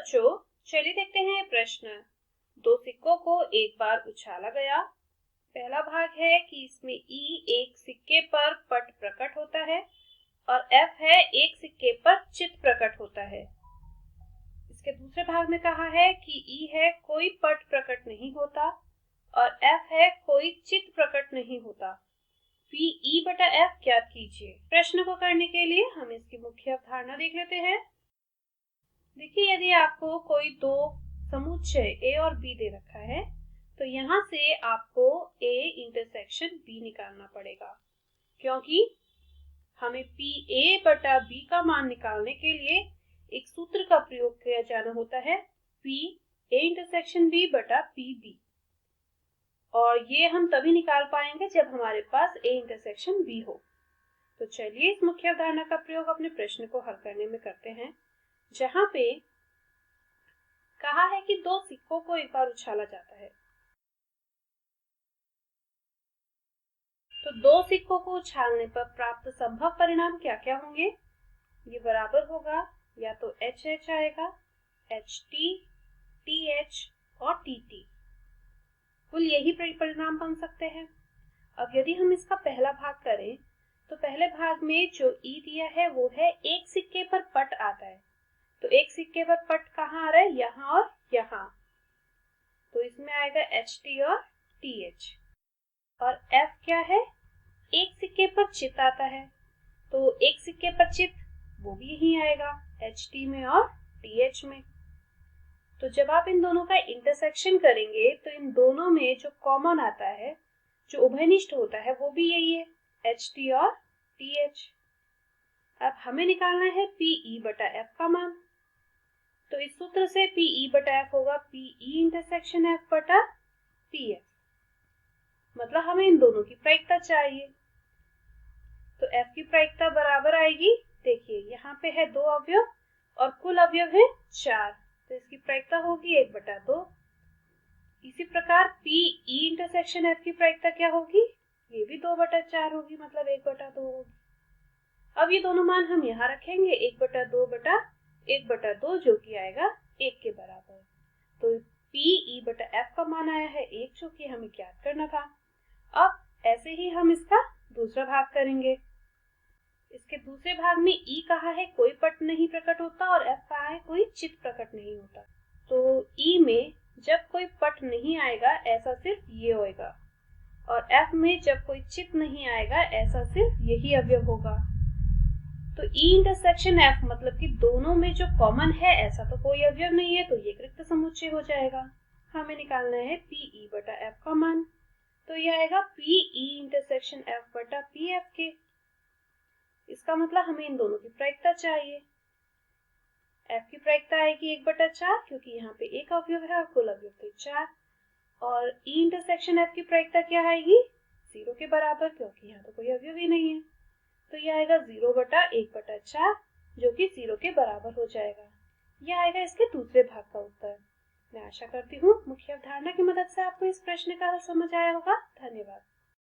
बच्चों, चलिए देखते हैं प्रश्न। दो सिक्कों को एक बार उछाला गया। पहला भाग है कि इसमें ई एक सिक्के पर पट प्रकट होता है और एफ है एक सिक्के पर चित्त प्रकट होता है। इसके दूसरे भाग में कहा है कि ई है कोई पट प्रकट नहीं होता और एफ है कोई चित्त प्रकट नहीं होता। पी ई बटा एफ ज्ञात कीजिए। प्रश्न को करने के लिए हम इसकी मुख्य अवधारणा देख लेते हैं। देखिए, यदि आपको कोई दो समुच्चय ए और बी दे रखा है तो यहाँ से आपको ए इंटरसेक्शन बी निकालना पड़ेगा, क्योंकि हमें पी ए बटा बी का मान निकालने के लिए एक सूत्र का प्रयोग किया जाना होता है, पी ए इंटरसेक्शन बी बटा पी बी। और ये हम तभी निकाल पाएंगे जब हमारे पास ए इंटरसेक्शन बी हो। तो चलिए इस मुख्य अवधारणा का प्रयोग अपने प्रश्न को हल करने में करते हैं, जहां पे कहा है कि दो सिक्कों को एक बार उछाला जाता है। तो दो सिक्कों को उछालने पर प्राप्त संभव परिणाम क्या क्या होंगे? ये बराबर होगा या तो एच एच आएगा, एच टी, टी एच और टी टी। कुल यही परिणाम बन सकते हैं। अब यदि हम इसका पहला भाग करें तो पहले भाग में जो ई दिया है वो है एक सिक्के पर पट आता है। तो एक सिक्के पर पट कहाँ आ रहा है? यहाँ और यहाँ। तो इसमें आएगा एच टी और टी एच। और एफ क्या है? एक सिक्के पर चित्त आता है, तो एक सिक्के पर चित्त वो भी यही आएगा, एच टी में और टी एच में। तो जब आप इन दोनों का इंटरसेक्शन करेंगे तो इन दोनों में जो कॉमन आता है, जो उभयनिष्ठ होता है, वो भी यही है, एच टी और टी एच। अब हमें निकालना है पी ई बटा एफ का मान। तो इस सूत्र से पी ई बटा एफ होगा पी ई इंटरसेक्शन एफ बटा पी एफ। मतलब हमें इन दोनों की प्रायिकता चाहिए। तो एफ की प्रायिकता बराबर आएगी, देखिए यहाँ पे है दो अवयव और कुल अवयव है 4, तो इसकी प्रायिकता होगी 1/2। इसी प्रकार पी ई इंटरसेक्शन एफ की प्रायिकता क्या होगी? ये भी 2/4 होगी, मतलब 1/2 होगी। अब ये दोनों मान हम यहाँ रखेंगे, 1/2 बटा 1/2, जो कि आएगा 1 के बराबर। तो पी ई बटा एफ का मान आया है 1, जो कि हमें ज्ञात करना था। अब ऐसे ही हम इसका दूसरा भाग करेंगे। इसके दूसरे भाग में ई कहा है कोई पट नहीं प्रकट होता और एफ कहा है कोई चित्त प्रकट नहीं होता। तो ई में जब कोई पट नहीं आएगा ऐसा सिर्फ ये होगा, और एफ में जब कोई चित्त नहीं आएगा ऐसा सिर्फ यही अवयव होगा। तो ई इंटरसेक्शन एफ मतलब कि दोनों में जो कॉमन है ऐसा तो कोई अवयव नहीं है, तो ये रिक्त समुच्चय हो जाएगा। हमें निकालना है पी ई बटा एफ का मान। तो यह आएगा पी ई इंटरसेक्शन एफ बटा पी एफ के। इसका मतलब हमें इन दोनों की प्रायिकता चाहिए। एफ की प्रायिकता आएगी 1/4, क्योंकि यहाँ पे एक अवयव है और कुल अवयव थे 4। और ई इंटरसेक्शन एफ की प्रायिकता क्या आएगी? 0 के बराबर, क्योंकि यहाँ तो कोई अवयव ही नहीं है। तो यह आएगा 0/1/4, जो कि 0 के बराबर हो जाएगा। यह आएगा इसके दूसरे भाग का उत्तर। मैं आशा करती हूँ मुख्य अवधारणा की मदद से आपको इस प्रश्न का हल समझ आया होगा। धन्यवाद।